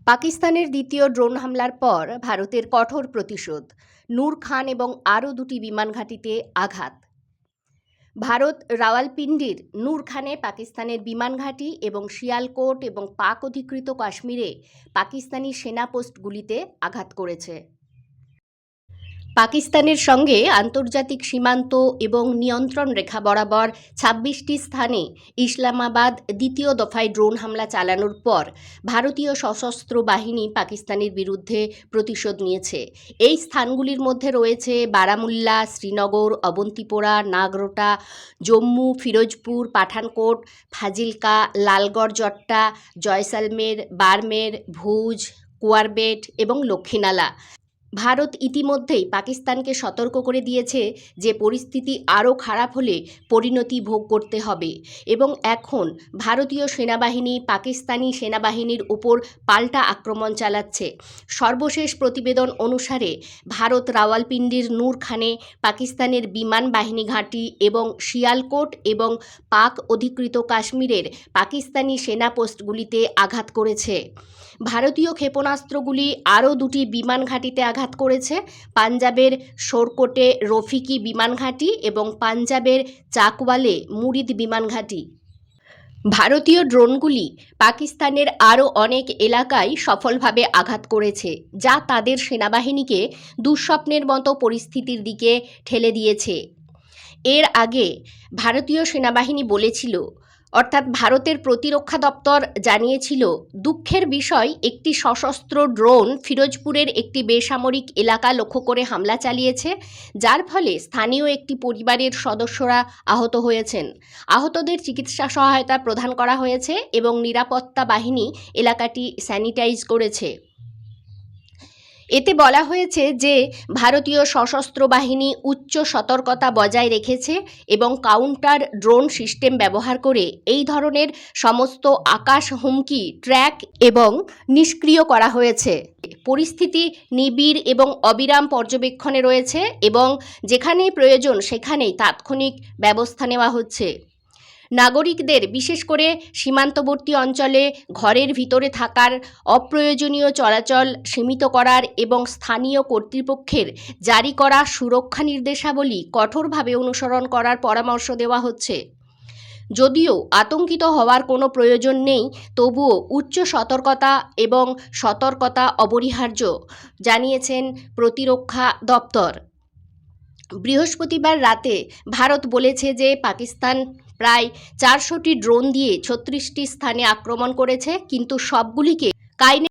পাকিস্তানের দ্বিতীয় ড্রোন হামলার পর ভারতের কঠোর প্রতিশোধ। নূর খান এবং আরও দুটি বিমান ঘাঁটিতে আঘাত। ভারত রাওয়ালপিন্ডির নূর খানে পাকিস্তানের বিমান ঘাঁটি এবং শিয়ালকোট এবং পাক অধিকৃত কাশ্মীরে পাকিস্তানি সেনা পোস্টগুলিতে আঘাত করেছে। পাকিস্তানের সঙ্গে আন্তর্জাতিক সীমান্ত এবং নিয়ন্ত্রণ রেখা বরাবর ২৬টি স্থানে ইসলামাবাদ দ্বিতীয় দফায় ড্রোন হামলা চালানোর পর ভারতীয় সশস্ত্র বাহিনী পাকিস্তানের বিরুদ্ধে প্রতিশোধ নিয়েছে। এই স্থানগুলির মধ্যে রয়েছে বারামুল্লা, শ্রীনগর, অবন্তিপোরা, নাগরোটা, জম্মু, ফিরোজপুর, পাঠানকোট, ফাজিলকা, লালগড় জট্টা, জয়সালমের, বারমের, ভুজ, কুয়ারবেট এবং লক্ষ্মীনালা। ভারত ইতিমধ্যেই পাকিস্তানকে সতর্ক করে দিয়েছে যে পরিস্থিতি আরও খারাপ হলে পরিণতি ভোগ করতে হবে এবং এখন ভারতীয় সেনাবাহিনী পাকিস্তানি সেনাবাহিনীর উপর পাল্টা আক্রমণ চালাচ্ছে। সর্বশেষ প্রতিবেদন অনুসারে ভারত রাওয়ালপিন্ডির নূর খানে পাকিস্তানের বিমান বাহিনী ঘাঁটি এবং শিয়ালকোট এবং পাক অধিকৃত কাশ্মীরের পাকিস্তানি সেনা পোস্টগুলিতে আঘাত করেছে। ভারতীয় ক্ষেপণাস্ত্রগুলি আরও দুটি বিমান ঘাঁটিতে আঘাত করেছে, পাঞ্জাবের শোরকোটে রফিকি বিমান ঘাঁটি এবং পাঞ্জাবের চাকওয়ালে মুরিদ বিমান ঘাঁটি। ভারতীয় ড্রোনগুলি পাকিস্তানের আরও অনেক এলাকায় সফলভাবে আঘাত করেছে, যা তাদের সেনাবাহিনীকে দুঃস্বপ্নের মতো পরিস্থিতির দিকে ঠেলে দিয়েছে। এর আগে ভারতীয় সেনাবাহিনী বলেছিল, অর্থাৎ ভারতের প্রতিরক্ষা দপ্তর জানিয়েছিল, দুঃখের বিষয় একটি সশস্ত্র ড্রোন ফিরোজপুরের একটি বেসামরিক এলাকা লক্ষ্য করে হামলা চালিয়েছে, যার ফলে স্থানীয় একটি পরিবারের সদস্যরা আহত হয়েছেন। আহতদের চিকিৎসা সহায়তা প্রদান করা হয়েছে এবং নিরাপত্তা বাহিনী এলাকাটি স্যানিটাইজ করেছে। এতে বলা হয়েছে যে ভারতীয় সশস্ত্র বাহিনী উচ্চ সতর্কতা বজায় রেখেছে এবং কাউন্টার ড্রোন সিস্টেম ব্যবহার করে এই ধরনের সমস্ত আকাশ হুমকি ট্র্যাক এবং নিষ্ক্রিয় করা হয়েছে। পরিস্থিতি নিবিড় এবং অবিরাম পর্যবেক্ষণে রয়েছে এবং যেখানেই প্রয়োজন সেখানেই তাৎক্ষণিক ব্যবস্থা নেওয়া হচ্ছে। নাগরিকদের, বিশেষ করে সীমান্তবর্তী অঞ্চলে ঘরের ভিতরে থাকার অপ্রয়োজনীয় চলাচল সীমিত করার এবং স্থানীয় কর্তৃপক্ষের জারি করা সুরক্ষা নির্দেশাবলী কঠোরভাবে অনুসরণ করার পরামর্শ দেওয়া হচ্ছে। যদিও আতঙ্কিত হওয়ার কোনো প্রয়োজন নেই, তবুও উচ্চ সতর্কতা এবং সতর্কতা অপরিহার্য, জানিয়েছেন প্রতিরক্ষা দপ্তর। বৃহস্পতিবার রাতে ভারত বলেছে যে পাকিস্তান প্রায় 400টি ড্রোন দিয়ে 36টি স্থানে আক্রমণ করেছে, কিন্তু সবগুলিকে